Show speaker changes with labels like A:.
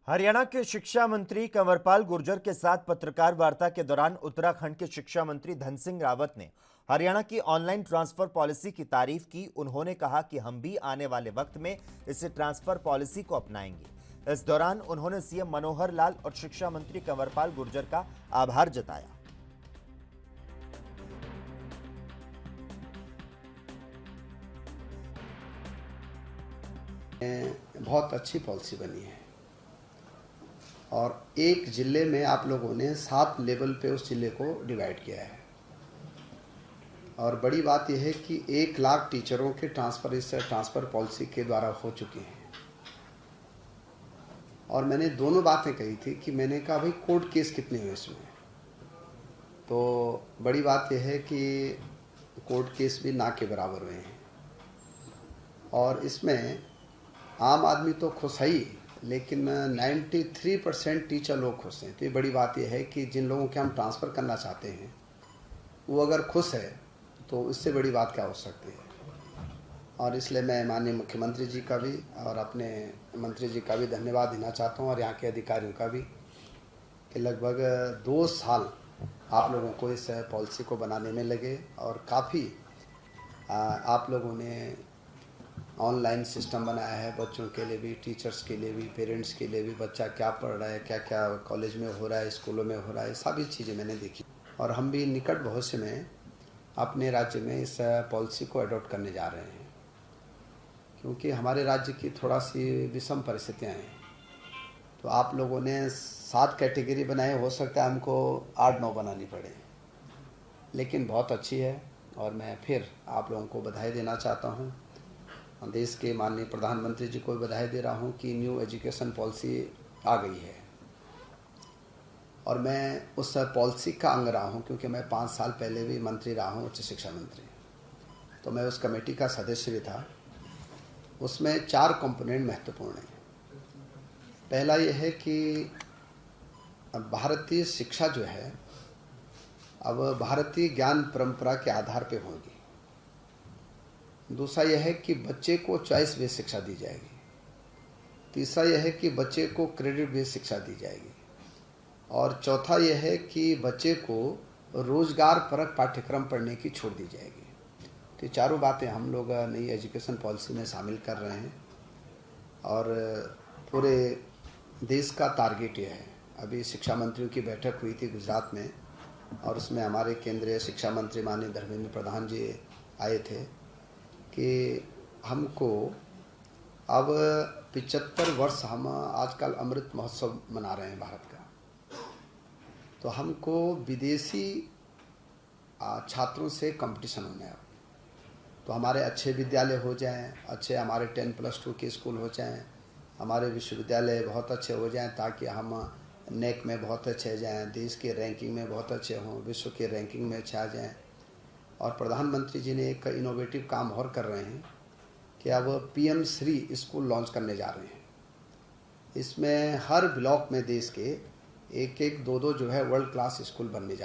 A: हरियाणा के शिक्षा मंत्री कंवरपाल गुर्जर के साथ पत्रकार वार्ता के दौरान उत्तराखंड के शिक्षा मंत्री धन सिंह रावत ने हरियाणा की ऑनलाइन ट्रांसफर पॉलिसी की तारीफ की। उन्होंने कहा कि हम भी आने वाले वक्त में इस ट्रांसफर पॉलिसी को अपनाएंगे। इस दौरान उन्होंने सीएम मनोहर लाल और शिक्षा मंत्री कंवरपाल गुर्जर का आभार जताया।
B: बहुत अच्छी पॉलिसी बनी है और एक जिले में आप लोगों ने 7 लेवल पे उस जिले को डिवाइड किया है। और बड़ी बात यह है कि 1 लाख टीचरों के ट्रांसफ़र इस ट्रांसफ़र पॉलिसी के द्वारा हो चुके हैं। और मैंने दोनों बातें कही थी कि मैंने कहा भाई कोर्ट केस कितने हुए इसमें, तो बड़ी बात यह है कि कोर्ट केस भी ना के बराबर हुए हैं। और इसमें आम आदमी तो खुश है ही, लेकिन 93% टीचर लोग खुश हैं। तो ये बड़ी बात यह है कि जिन लोगों के हम ट्रांसफ़र करना चाहते हैं वो अगर खुश है तो इससे बड़ी बात क्या हो सकती है। और इसलिए मैं माननीय मुख्यमंत्री जी का भी और अपने मंत्री जी का भी धन्यवाद देना चाहता हूँ और यहाँ के अधिकारियों का भी कि लगभग 2 साल आप लोगों को इस पॉलिसी को बनाने में लगे और काफ़ी आप लोगों ने ऑनलाइन सिस्टम बनाया है बच्चों के लिए भी, टीचर्स के लिए भी, पेरेंट्स के लिए भी। बच्चा क्या पढ़ रहा है, क्या क्या कॉलेज में हो रहा है, स्कूलों में हो रहा है, सभी चीज़ें मैंने देखी। और हम भी निकट भविष्य में अपने राज्य में इस पॉलिसी को अडॉप्ट करने जा रहे हैं, क्योंकि हमारे राज्य की थोड़ा सी विषम परिस्थितियाँ हैं। तो आप लोगों ने 7 कैटेगरी बनाए, हो सकता है हमको 8-9 बनानी पड़े, लेकिन बहुत अच्छी है। और मैं फिर आप लोगों को बधाई देना चाहता हूँ। देश के माननीय प्रधानमंत्री जी को भी बधाई दे रहा हूं कि न्यू एजुकेशन पॉलिसी आ गई है और मैं उस पॉलिसी का अंग रहा हूं, क्योंकि मैं 5 साल पहले भी मंत्री रहा हूं, उच्च शिक्षा मंत्री। तो मैं उस कमेटी का सदस्य भी था। उसमें 4 कंपोनेंट महत्वपूर्ण हैं। पहला यह है कि भारतीय शिक्षा जो है अब भारतीय ज्ञान परंपरा के आधार पर होगी। दूसरा यह है कि बच्चे को चॉइस बेस्ड शिक्षा दी जाएगी। तीसरा यह है कि बच्चे को क्रेडिट बेस्ड शिक्षा दी जाएगी। और चौथा यह है कि बच्चे को रोजगार परक पाठ्यक्रम पढ़ने की छूट दी जाएगी। तो ये चारों बातें हम लोग नई एजुकेशन पॉलिसी में शामिल कर रहे हैं और पूरे देश का टारगेट यह है। अभी शिक्षा मंत्रियों की बैठक हुई थी गुजरात में और उसमें हमारे केंद्रीय शिक्षा मंत्री माननीय धर्मेंद्र प्रधान जी आए थे कि हमको अब 75 वर्ष हम आजकल अमृत महोत्सव मना रहे हैं भारत का, तो हमको विदेशी छात्रों से कंपटीशन होना है। तो हमारे अच्छे विद्यालय हो जाएं, अच्छे हमारे 10+2 के स्कूल हो जाएं, हमारे विश्वविद्यालय बहुत अच्छे हो जाएं, ताकि हम नेक में बहुत अच्छे जाएं, देश के रैंकिंग में बहुत अच्छे हों, विश्व के रैंकिंग में अच्छे आ जाएं। और प्रधानमंत्री जी ने एक इनोवेटिव काम और कर रहे हैं कि अब PM श्री स्कूल लॉन्च करने जा रहे हैं। इसमें हर ब्लॉक में देश के 1-1, 2-2 जो है वर्ल्ड क्लास स्कूल बनने जा रहे हैं।